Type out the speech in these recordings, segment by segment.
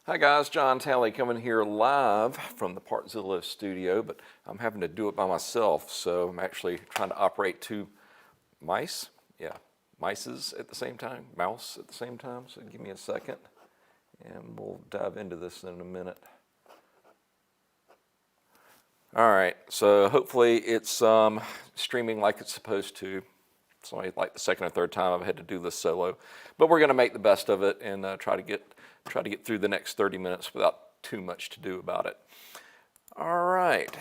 Hi guys, John Talley coming here live from the Partzilla studio, but I'm having to do it by myself, so I'm actually trying to operate two mice. Yeah, mices at the same time, mouse at the same time, so give me a second, and we'll dive into this in a minute. All right, so hopefully it's streaming like it's supposed to. It's only like the second or third time I've had to do this solo, but we're going to make the best of it and try to get through the next 30 minutes without too much to do about it. All right.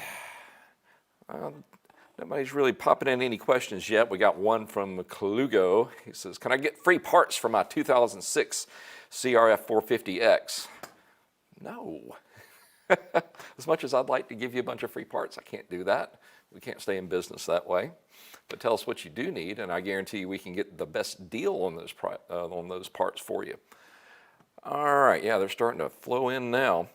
Nobody's really popping in any questions yet. We got one from Kalugo. He says, "Can I get free parts for my 2006 CRF 450X?" No. As much as I'd like to give you a bunch of free parts, I can't do that. We can't stay in business that way. But tell us what you do need, and I guarantee you we can get the best deal on those parts for you. All right, yeah, they're starting to flow in now.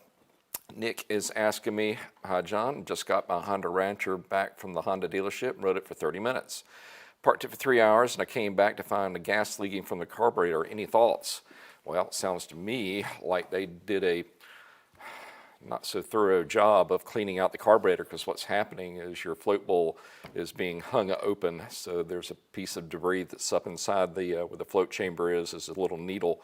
Nick is asking me, "Hi John, just got my Honda Rancher back from the Honda dealership, rode it for 30 minutes. Parked it for 3 hours, and I came back to find the gas leaking from the carburetor. Any thoughts?" Well, it sounds to me like they did a not so thorough job of cleaning out the carburetor, because what's happening is your float bowl is being hung open, so there's a piece of debris that's up inside the where the float chamber is a little needle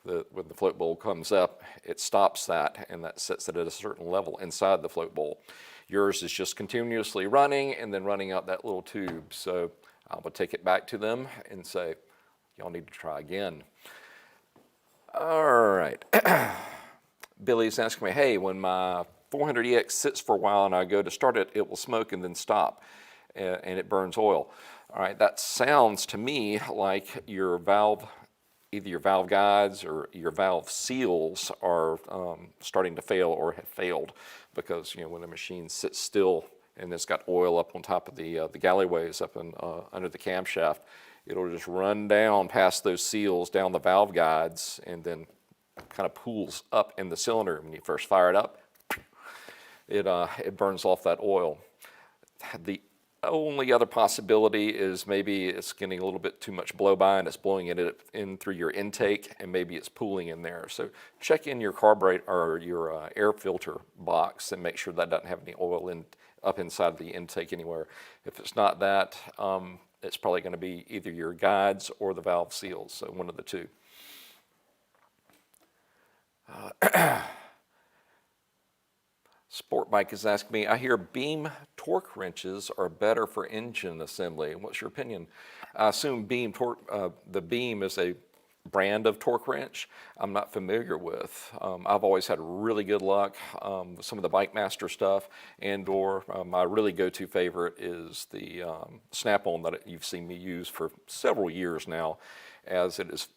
that when the float bowl comes up, it stops that, and that sets it at a certain level inside the float bowl. Yours is just continuously running and then running out that little tube, so I will take it back to them and say, y'all need to try again. All right. Billy's asking me, "Hey, when my 400EX sits for a while and I go to start it, it will smoke and then stop, and it burns oil." All right, that sounds to me like your valve, either your valve guides or your valve seals are starting to fail or have failed, because when a machine sits still and it's got oil up on top of the galleyways up in, under the camshaft, it'll just run down past those seals, down the valve guides, and then kind of pools up in the cylinder. When you first fire it up, it burns off that oil. The only other possibility is maybe it's getting a little bit too much blow by and it's blowing it in through your intake, and maybe it's pooling in there. So check in your carburetor or your air filter box and make sure that doesn't have any oil up inside the intake anywhere. If it's not that, it's probably going to be either your guides or the valve seals, so one of the two. Sport Bike is asking me, "I hear beam torque wrenches are better for engine assembly. What's your opinion?" I assume beam torque, the beam is a brand of torque wrench I'm not familiar with. I've always had really good luck with some of the Bike Master stuff, and/or my really go-to favorite is the Snap-on that you've seen me use for several years now, as it's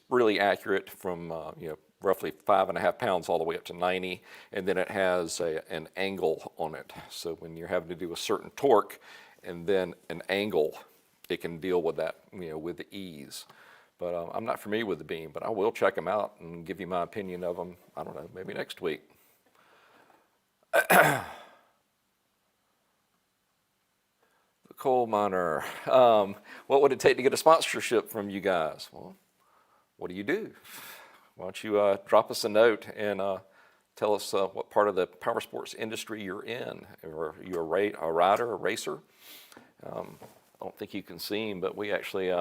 really accurate from roughly 5.5 pounds all the way up to 90, and then it has an angle on it. So when you're having to do a certain torque and then an angle, it can deal with that with the ease. But I'm not familiar with the beam, but I will check them out and give you my opinion of them, I don't know, maybe next week. The coal miner. What would it take to get a sponsorship from you guys? Well, what do you do? Why don't you drop us a note and tell us what part of the power sports industry you're in. Are you a rider, a racer? I don't think you can see him, but we actually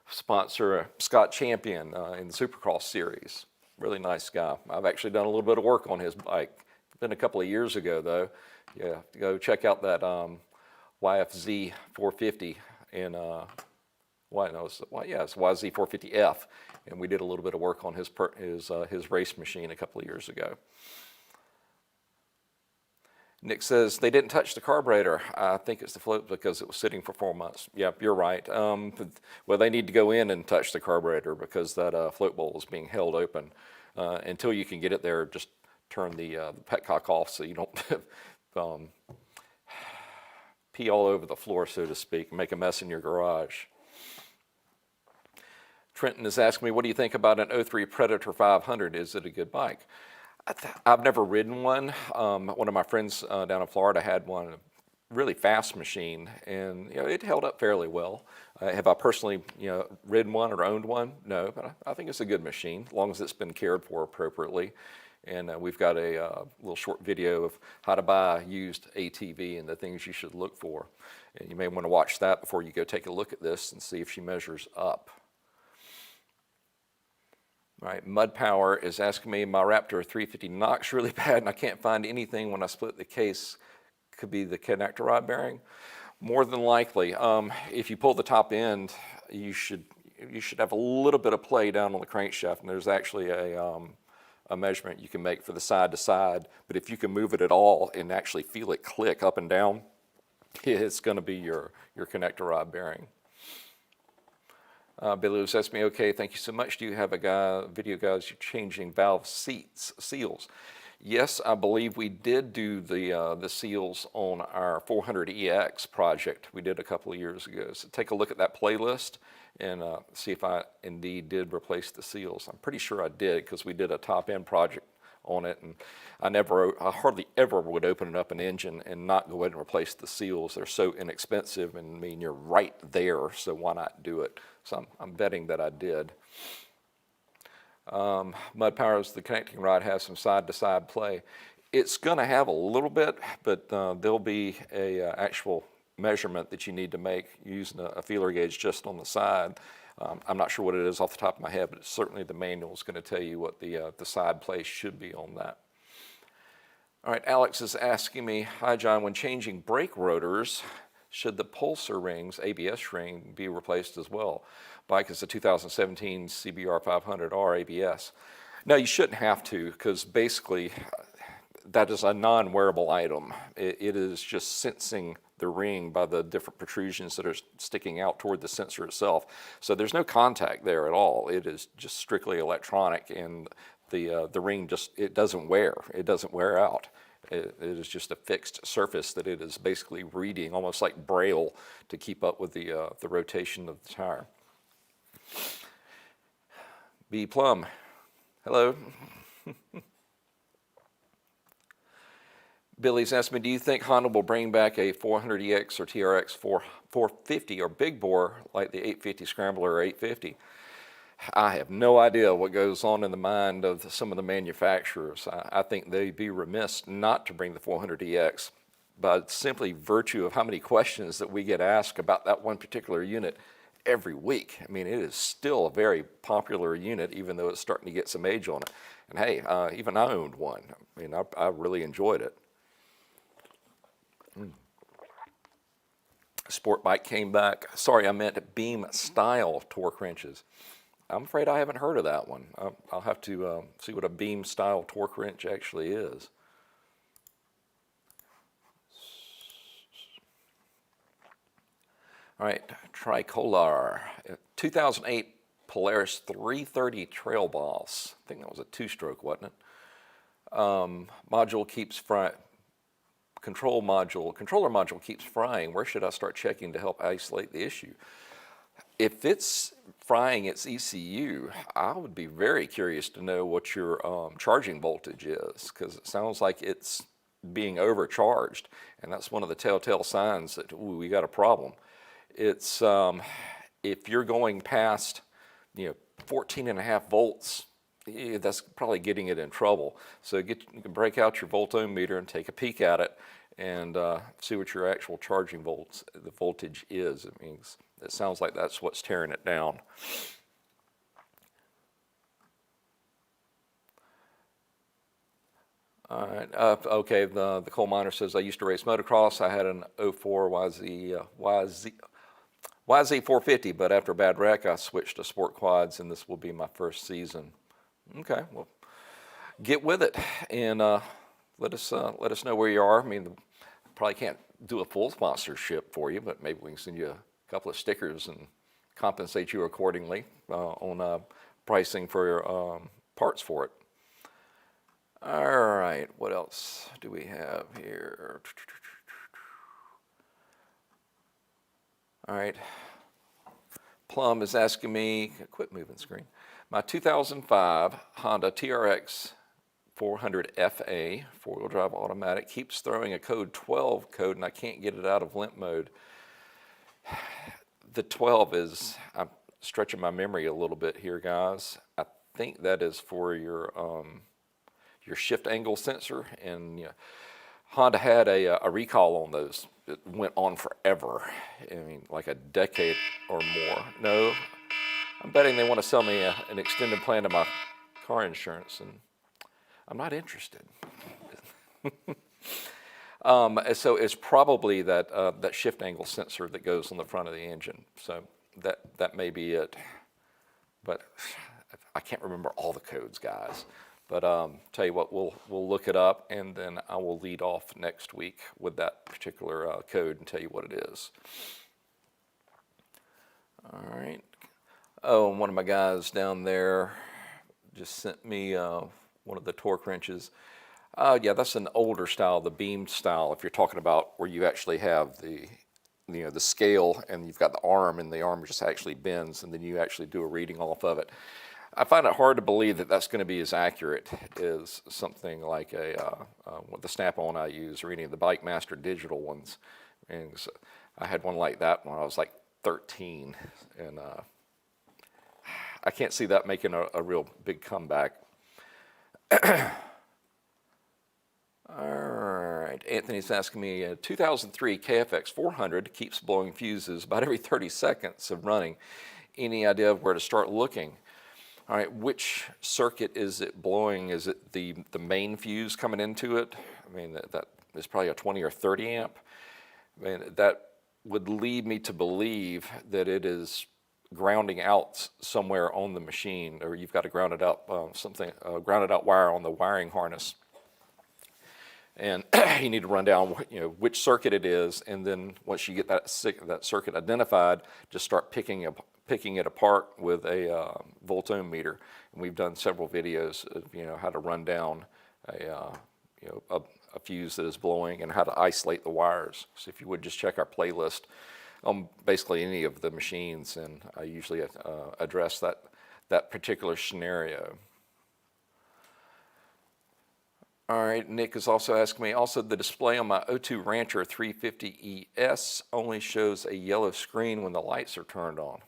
sponsor Scott Champion in the Supercross series. Really nice guy. I've actually done a little bit of work on his bike. It's been a couple of years ago, though. Yeah, go check out that YFZ 450 and it's YZ 450F, and we did a little bit of work on his race machine a couple of years ago. Nick says, "They didn't touch the carburetor. I think it's the float because it was sitting for 4 months." Yeah, you're right. Well, they need to go in and touch the carburetor because that float bowl is being held open. Until you can get it there, just turn the petcock off so you don't pee all over the floor, so to speak, and make a mess in your garage. Trenton is asking me, "What do you think about an 03 Predator 500? Is it a good bike?" I've never ridden one. One of my friends down in Florida had one, a really fast machine, and it held up fairly well. Have I personally ridden one or owned one? No, but I think it's a good machine, as long as it's been cared for appropriately. And we've got a little short video of how to buy a used ATV and the things you should look for. And you may want to watch that before you go take a look at this and see if she measures up. All right, Mud Power is asking me, my Raptor 350 knocks really bad and I can't find anything when I split the case. Could be the connector rod bearing. More than likely, if you pull the top end, you should have a little bit of play down on the crankshaft, and there's actually a measurement you can make for the side to side. But if you can move it at all and actually feel it click up and down, it's going to be your connector rod bearing. Billy was asking me, okay, thank you so much. Do you have a video guys changing valve seals? Yes, I believe we did do the seals on our 400EX project we did a couple of years ago. So take a look at that playlist and see if I indeed did replace the seals. I'm pretty sure I did because we did a top-end project on it, and I hardly ever would open it up an engine and not go ahead and replace the seals. They're so inexpensive, and I mean, you're right there, so why not do it? So I'm betting that I did. Mud Powers, the connecting rod has some side-to-side play. It's going to have a little bit, but there'll be a actual measurement that you need to make using a feeler gauge just on the side. I'm not sure what it is off the top of my head, but certainly the manual is going to tell you what the side play should be on that. All right, Alex is asking me, hi John, when changing brake rotors, should the pulsar rings, ABS ring, be replaced as well? Bike is a 2017 CBR 500R ABS. No, you shouldn't have to, because basically that is a non-wearable item. It is just sensing the ring by the different protrusions that are sticking out toward the sensor itself. So there's no contact there at all. It is just strictly electronic, and the ring it doesn't wear. It doesn't wear out. It is just a fixed surface that it is basically reading, almost like Braille, to keep up with the rotation of the tire. B. Plum, hello. Billy's asked me, do you think Honda will bring back a 400EX or TRX 450 or big bore like the 850 Scrambler or 850? I have no idea what goes on in the mind of some of the manufacturers. I think they'd be remiss not to bring the 400EX by simply virtue of how many questions that we get asked about that one particular unit every week. I mean, it is still a very popular unit, even though it's starting to get some age on it. And hey, even I owned one. I mean, I really enjoyed it. Sport bike came back. Sorry, I meant beam style torque wrenches. I'm afraid I haven't heard of that one. I'll have to see what a beam style torque wrench actually is. All right, Tricolor, 2008 Polaris 330 Trail Boss. I think that was a two-stroke, wasn't it? Module keeps frying. Controller module keeps frying. Where should I start checking to help isolate the issue? If it's frying its ECU, I would be very curious to know what your charging voltage is, because it sounds like it's being overcharged, and that's one of the telltale signs that, ooh, we got a problem. It's if you're going past 14.5 volts, that's probably getting it in trouble. So you can break out your voltometer and take a peek at it and see what your actual charging the voltage is. It sounds like that's what's tearing it down. All right, okay, the coal miner says, I used to race motocross. I had an 04 YZ450, but after a bad wreck, I switched to sport quads, and this will be my first season. Okay, well, get with it, and let us know where you are. I mean, probably can't do a full sponsorship for you, but maybe we can send you a couple of stickers and compensate you accordingly on pricing for your parts for it. All right, what else do we have here? All right, Plum is asking me, quit moving screen. My 2005 Honda TRX 400 FA, four-wheel drive automatic, keeps throwing a code 12 code, and I can't get it out of limp mode. The 12 is, I'm stretching my memory a little bit here, guys. I think that is for your your shift angle sensor, and Honda had a recall on those. It went on forever. I mean, like a decade or more. No, I'm betting they want to sell me an extended plan to my car insurance, and I'm not interested. So it's probably that shift angle sensor that goes on the front of the engine. So that may be it. But I can't remember all the codes, guys. But tell you what, we'll look it up, and then I will lead off next week with that particular code and tell you what it is. All right. Oh, and one of my guys down there just sent me one of the torque wrenches. Yeah, that's an older style, the beam style. If you're talking about where you actually have the scale, and you've got the arm, and the arm just actually bends, and then you actually do a reading off of it. I find it hard to believe that that's going to be as accurate as something like the Snap-on I use, or any of the Bike Master digital ones. And so I had one like that when I was like 13, and I can't see that making a real big comeback. All right, Anthony's asking me, 2003 KFX 400 keeps blowing fuses about every 30 seconds of running. Any idea of where to start looking? All right, which circuit is it blowing? Is it the main fuse coming into it? I mean, that is probably a 20 or 30 amp. I mean, that would lead me to believe that it is grounding out somewhere on the machine, or you've got to ground it up, grounded out wire on the wiring harness. And you need to run down, which circuit it is, and then once you get that circuit identified, just start picking it apart with a volt-ohm meter. And we've done several videos of how to run down a fuse that is blowing and how to isolate the wires. So if you would just check our playlist on basically any of the machines, and I usually address that particular scenario. All right, Nick is also asking me, also the display on my O2 Rancher 350ES only shows a yellow screen when the lights are turned on.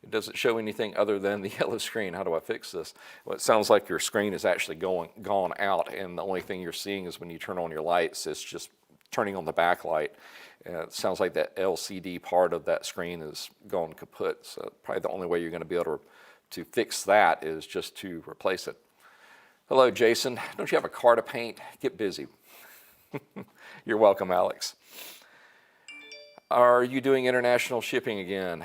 It doesn't show anything other than the yellow screen. How do I fix this? Well, it sounds like your screen is actually gone out, and the only thing you're seeing is when you turn on your lights, it's just turning on the backlight. It sounds like that LCD part of that screen is gone kaput. So probably the only way you're going to be able to fix that is just to replace it. Hello, Jason. Don't you have a car to paint? Get busy. You're welcome, Alex. Are you doing international shipping again?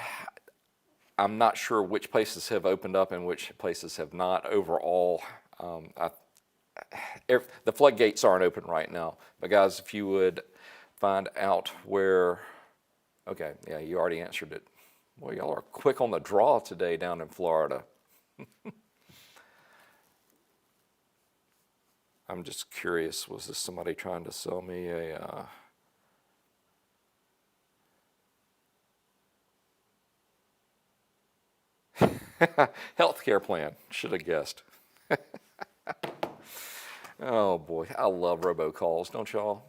I'm not sure which places have opened up and which places have not. Overall, the floodgates aren't open right now. But guys, if you would find out where, okay, yeah, you already answered it. Well, y'all are quick on the draw today down in Florida. I'm just curious, was this somebody trying to sell me a healthcare plan? Should have guessed. Oh boy, I love robocalls, don't y'all?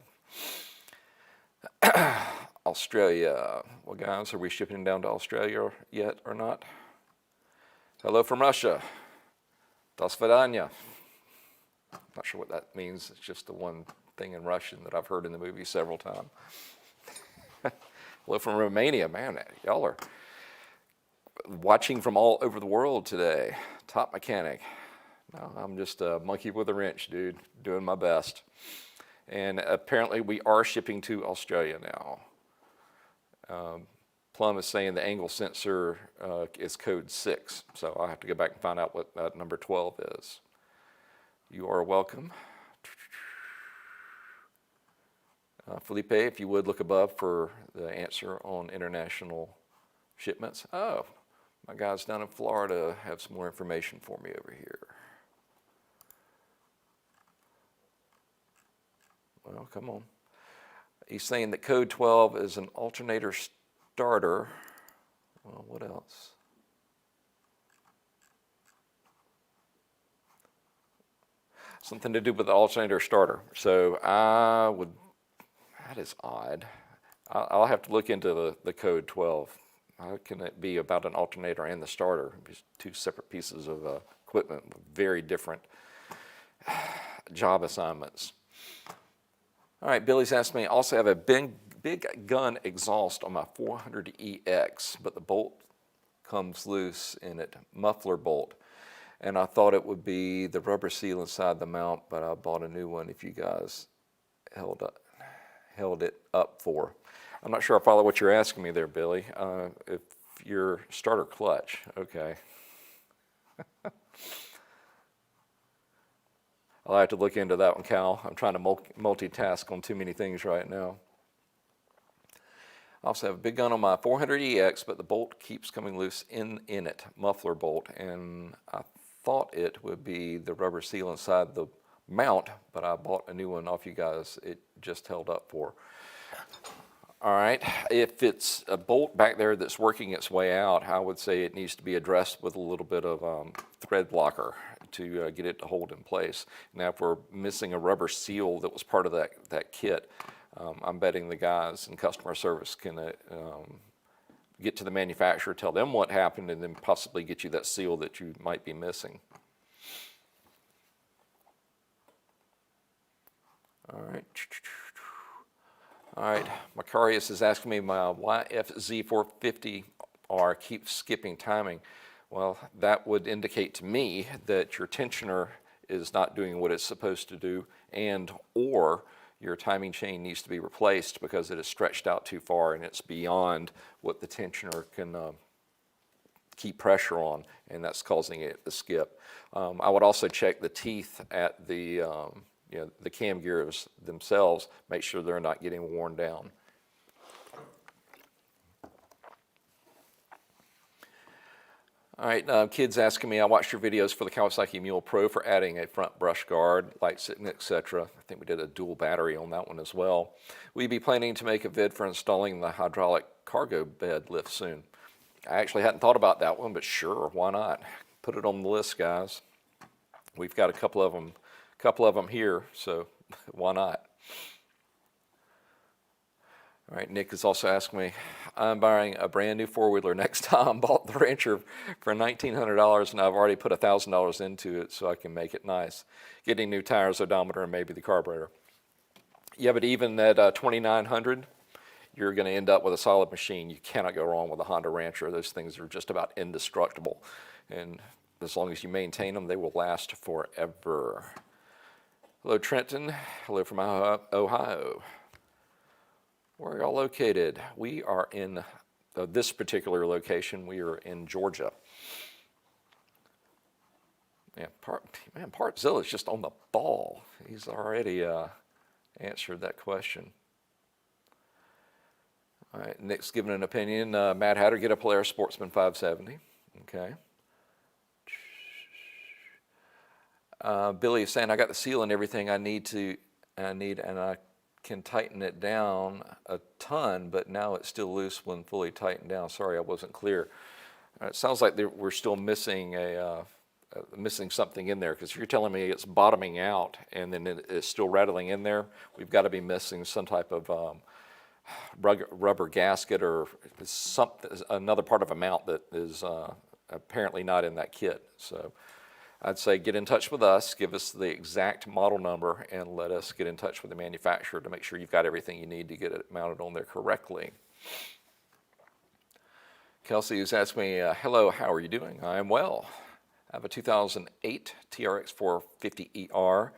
Australia. Well, guys, are we shipping down to Australia yet or not? Hello from Russia. Do svidaniya. Not sure what that means. It's just the one thing in Russian that I've heard in the movie several times. Hello from Romania. Man, y'all are watching from all over the world today. Top mechanic. No, I'm just a monkey with a wrench, dude, doing my best. And apparently we are shipping to Australia now. Plum is saying the angle sensor is code 6, so I'll have to go back and find out what number 12 is. You are welcome. Felipe, if you would look above for the answer on international shipments. Oh, my guys down in Florida have some more information for me over here. Well, come on. He's saying that code 12 is an alternator starter. Well, what else? Something to do with the alternator starter. So that is odd. I'll have to look into the code 12. How can it be about an alternator and the starter? Just two separate pieces of equipment with very different job assignments. All right, Billy's asked me, also have a big gun exhaust on my 400EX, but the bolt comes loose in it, muffler bolt. And I thought it would be the rubber seal inside the mount, but I bought a new one if you guys held it up for. I'm not sure I follow what you're asking me there, Billy. If your starter clutch, okay. I'll have to look into that one, Cal. I'm trying to multitask on too many things right now. I also have a big gun on my 400EX, but the bolt keeps coming loose in it, muffler bolt, and I thought it would be the rubber seal inside the mount, but I bought a new one off you guys. It just held up for. All right, if it's a bolt back there that's working its way out, I would say it needs to be addressed with a little bit of thread blocker to get it to hold in place. Now, if we're missing a rubber seal that was part of that kit, I'm betting the guys in customer service can get to the manufacturer, tell them what happened, and then possibly get you that seal that you might be missing. All right. All right, Macarius is asking me, my YFZ450R keeps skipping timing. Well, that would indicate to me that your tensioner is not doing what it's supposed to do, and or your timing chain needs to be replaced because it is stretched out too far and it's beyond what the tensioner can keep pressure on, and that's causing it to skip. I would also check the teeth at the the cam gears themselves, make sure they're not getting worn down. All right, kids asking me, I watched your videos for the Kawasaki Mule Pro for adding a front brush guard, light sitting, etc. I think we did a dual battery on that one as well. Will you be planning to make a vid for installing the hydraulic cargo bed lift soon? I actually hadn't thought about that one, but sure, why not? Put it on the list, guys. We've got a couple of them here, so why not? All right, Nick is also asking me, I'm buying a brand new four-wheeler next time. Bought the Rancher for $1,900 and I've already put $1,000 into it so I can make it nice. Getting new tires, odometer, and maybe the carburetor. Yeah, but even at $2,900, you're going to end up with a solid machine. You cannot go wrong with a Honda Rancher. Those things are just about indestructible. And as long as you maintain them, they will last forever. Hello, Trenton. Hello from Ohio. Where are y'all located? We are in this particular location. We are in Georgia. Yeah, Partzilla is just on the ball. He's already answered that question. All right, Nick's given an opinion. Mad Hatter, get a Polaris Sportsman 570. Okay. Billy is saying, I got the seal and everything I need, and I can tighten it down a ton, but now it's still loose when fully tightened down. Sorry, I wasn't clear. It sounds like we're still missing missing something in there, because you're telling me it's bottoming out and then it's still rattling in there. We've got to be missing some type of rubber gasket or another part of a mount that is apparently not in that kit. So I'd say get in touch with us, give us the exact model number, and let us get in touch with the manufacturer to make sure you've got everything you need to get it mounted on there correctly. Kelsey has asked me, hello, how are you doing? I am well. I have a 2008 TRX 450ER.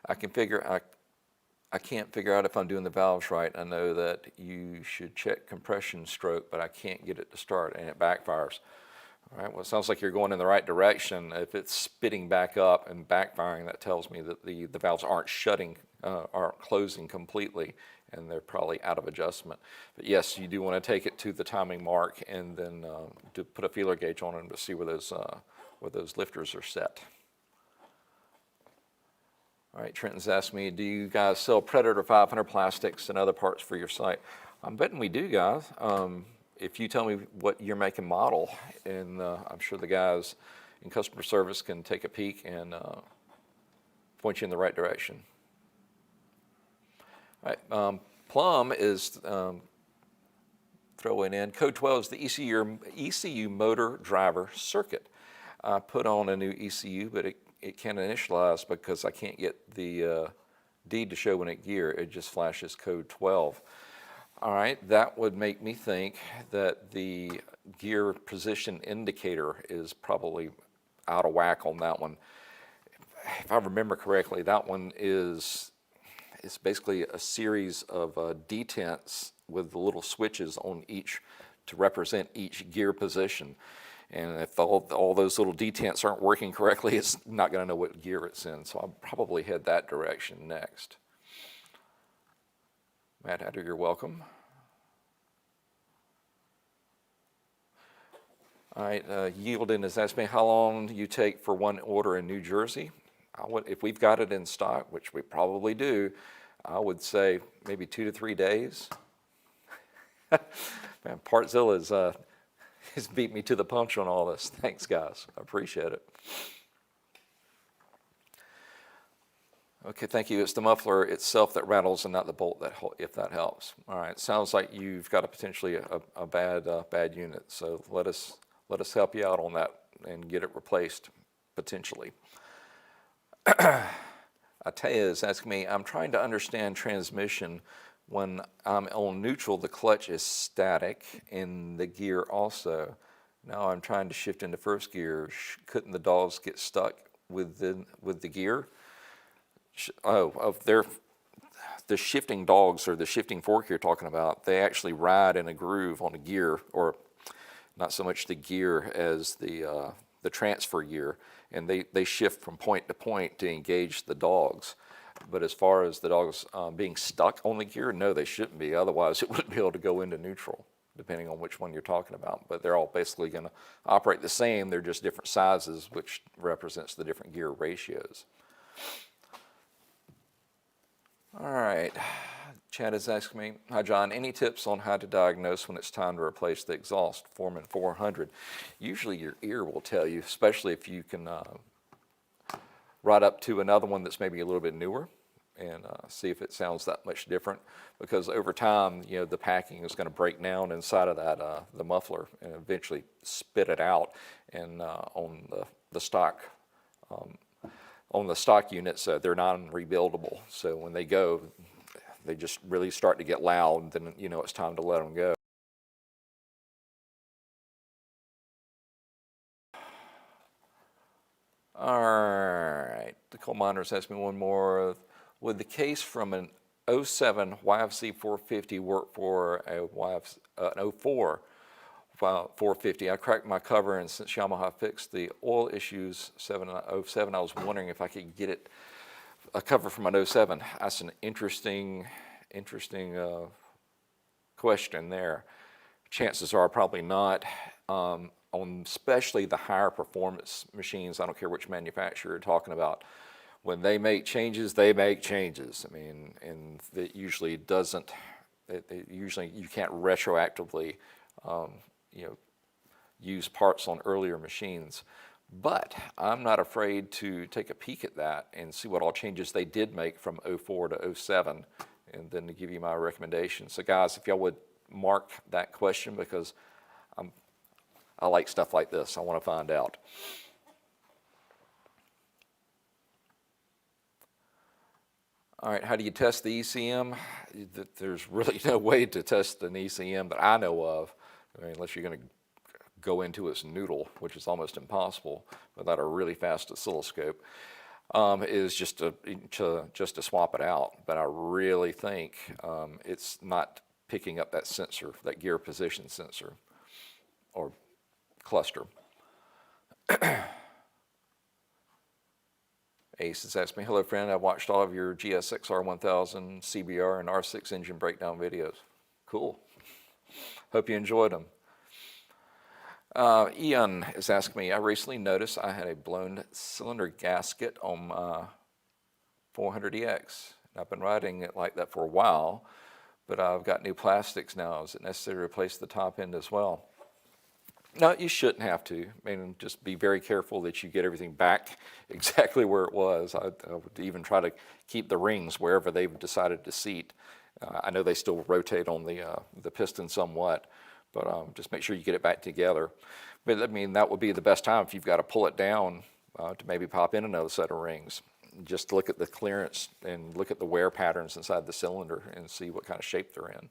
I can't figure out if I'm doing the valves right. I know that you should check compression stroke, but I can't get it to start and it backfires. All right, well, it sounds like you're going in the right direction. If it's spitting back up and backfiring, that tells me that the valves aren't closing completely, and they're probably out of adjustment. But yes, you do want to take it to the timing mark and then to put a feeler gauge on them to see where those lifters are set. All right, Trenton's asked me, do you guys sell Predator 500 plastics and other parts for your site? I'm betting we do, guys. If you tell me what year, make, and model, and I'm sure the guys in customer service can take a peek and point you in the right direction. All right, Plum is throwing in, code 12 is the ECU motor driver circuit. I put on a new ECU, but it can't initialize because I can't get the deed to show when it gear. It just flashes code 12. All right, that would make me think that the gear position indicator is probably out of whack on that one. If I remember correctly, that one is basically a series of detents with the little switches on each to represent each gear position. And if all those little detents aren't working correctly, it's not going to know what gear it's in. So I'll probably head that direction next. Matt Hatter, you're welcome. All right, Yielding has asked me how long do you take for one order in New Jersey? If we've got it in stock, which we probably do, I would say maybe 2 to 3 days. Man, Partzilla has beat me to the punch on all this. Thanks, guys. I appreciate it. Okay, thank you. It's the muffler itself that rattles and not the bolt, if that helps. All right, sounds like you've got potentially a bad unit. So let us help you out on that and get it replaced potentially. Ataya is asking me, I'm trying to understand transmission. When I'm on neutral, the clutch is static and the gear also. Now I'm trying to shift into first gear. Couldn't the dogs get stuck with the gear? The shifting dogs, or the shifting fork you're talking about, they actually ride in a groove on the gear, or not so much the gear as the transfer gear, and they shift from point to point to engage the dogs. But as far as the dogs being stuck on the gear, no, they shouldn't be. Otherwise, it wouldn't be able to go into neutral, depending on which one you're talking about. But they're all basically going to operate the same. They're just different sizes, which represents the different gear ratios. All right, Chad is asking me, hi John, any tips on how to diagnose when it's time to replace the exhaust, Foreman 400? Usually your ear will tell you, especially if you can ride up to another one that's maybe a little bit newer and see if it sounds that much different, because over time, you know, the packing is going to break down inside of that the muffler and eventually spit it out. And on the stock units, they're non-rebuildable. So when they go, they just really start to get loud. Then you know it's time to let them go. All right, the coal miners asked me one more. Would the case from an 07 YFC 450 work for an 04 450? I cracked my cover, and since Yamaha fixed the oil issues 07, I was wondering if I could get a cover from an 07. That's an interesting question there. Chances are probably not. On especially the higher performance machines, I don't care which manufacturer you're talking about, when they make changes, they make changes. I mean, and it usually doesn't, usually you can't retroactively, use parts on earlier machines. But I'm not afraid to take a peek at that and see what all changes they did make from 04 to 07, and then to give you my recommendation. So guys, if y'all would mark that question, because I like stuff like this. I want to find out. All right, how do you test the ECM? There's really no way to test an ECM that I know of, I mean, unless you're going to go into its noodle, which is almost impossible without a really fast oscilloscope, is just to swap it out. But I really think it's not picking up that sensor, that gear position sensor, or cluster. Ace has asked me, hello friend, I watched all of your GSX-R 1000, CBR, and R6 engine breakdown videos. Cool. Hope you enjoyed them. Ian is asking me, I recently noticed I had a blown cylinder gasket on my 400EX. I've been riding it like that for a while, but I've got new plastics now. Is it necessary to replace the top end as well? No, you shouldn't have to. I mean, just be very careful that you get everything back exactly where it was. I would even try to keep the rings wherever they've decided to seat. I know they still rotate on the piston somewhat, But just make sure you get it back together. But I mean, that would be the best time if you've got to pull it down to maybe pop in another set of rings. Just look at the clearance and look at the wear patterns inside the cylinder and see what kind of shape they're in.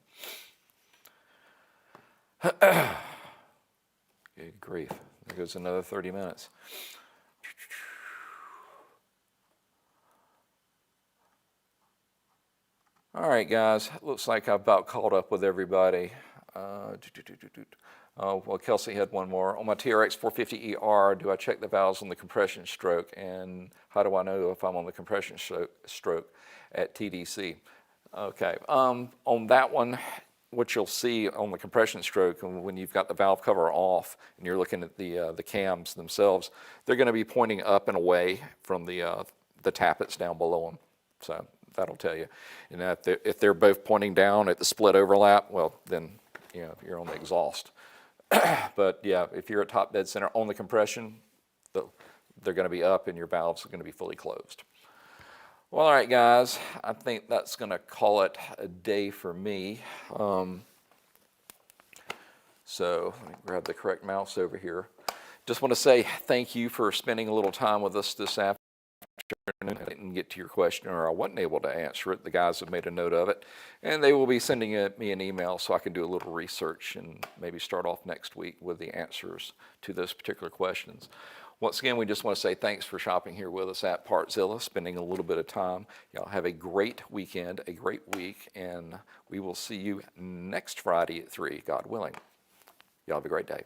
Good grief, there goes another 30 minutes. All right, guys, looks like I've about caught up with everybody. Well, Kelsey had one more. On my TRX 450ER, do I check the valves on the compression stroke? And how do I know if I'm on the compression stroke at TDC? Okay, on that one, what you'll see on the compression stroke, when you've got the valve cover off and you're looking at the cams themselves, they're going to be pointing up and away from the tappets down below them. So that'll tell you. And if they're both pointing down at the split overlap, well, then you're on the exhaust. But yeah, if you're at top dead center on the compression, they're going to be up and your valves are going to be fully closed. Well, all right, guys, I think that's going to call it a day for me. So let me grab the correct mouse over here. Just want to say thank you for spending a little time with us this afternoon. I didn't get to your question, or I wasn't able to answer it. The guys have made a note of it, and they will be sending me an email so I can do a little research and maybe start off next week with the answers to those particular questions. Once again, we just want to say thanks for shopping here with us at Partzilla, spending a little bit of time. Y'all have a great weekend, a great week, and we will see you next Friday at 3, God willing. Y'all have a great day.